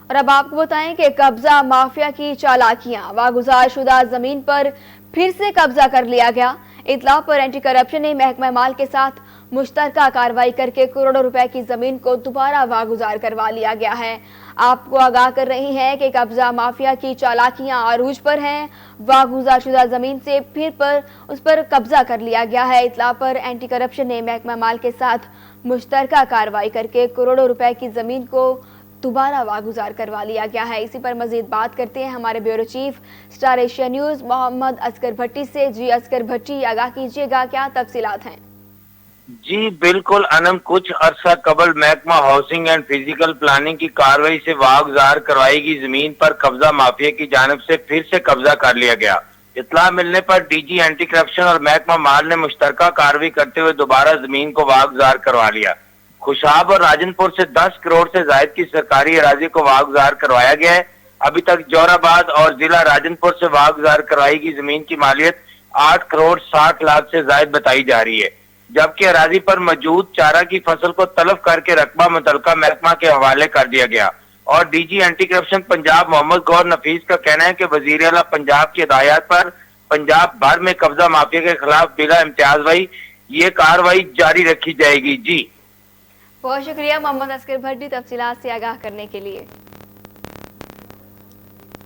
اور اب آپ کو بتائیں کہ قبضہ مافیا کی چالاکیاں، واگزار شدہ زمین پر پھر سے قبضہ کر لیا گیا۔ اطلاع پر اینٹی کرپشن نے محکمہ مال کے ساتھ مشترکہ کارروائی کر کے کروڑوں روپے کی زمین کو دوبارہ واگزار کروا لیا گیا ہے۔ آپ کو آگاہ کر رہی ہیں کہ قبضہ مافیا کی چالاکیاں عروج پر ہیں۔ واگزار شدہ زمین سے پھر اس پر قبضہ کر لیا گیا ہے۔ اطلاع پر اینٹی کرپشن نے محکمہ مال کے ساتھ مشترکہ کارروائی کر کے کروڑوں روپے کی زمین کو دوبارہ واگزار کروا لیا گیا ہے۔ اسی پر مزید بات کرتے ہیں ہمارے bureau chief star Asia news Muhammad Asghar Bhatti سے۔ جی اصغر بھٹی، آگاہ کیجیے گا، کیا تفصیلات ہیں؟ جی بالکل انم، کچھ عرصہ قبل محکمہ ہاؤسنگ اینڈ فزیکل پلاننگ کی کارروائی سے واگزار کروائی گئی زمین پر قبضہ مافیا کی جانب سے پھر سے قبضہ کر لیا گیا۔ اطلاع ملنے پر ڈی جی اینٹی کرپشن اور محکمہ مال نے مشترکہ کارروائی کرتے ہوئے دوبارہ زمین کو واگزار کروا لیا۔ خوشاب اور راجن پور سے 10 کروڑ سے زائد کی سرکاری اراضی کو واگزار کروایا گیا ہے۔ ابھی تک جوہر آباد اور ضلع راجن پور سے واگزار کروائی گئی زمین کی مالیت 8 کروڑ 60 لاکھ سے زائد بتائی جا رہی ہے، جبکہ اراضی پر موجود چارہ کی فصل کو تلف کر کے رقبہ متعلقہ محکمہ کے حوالے کر دیا گیا۔ اور D G anti corruption Punjab Muhammad Gohar Nafees کا کہنا ہے کہ وزیر اعلیٰ پنجاب کی ہدایات پر پنجاب بھر میں قبضہ مافیا کے خلاف بلا امتیاز یہ کارروائی جاری رکھی جائے گی۔ جی بہت شکریہ محمد اصغر بھٹی تفصیلات سے آگاہ کرنے کے لیے۔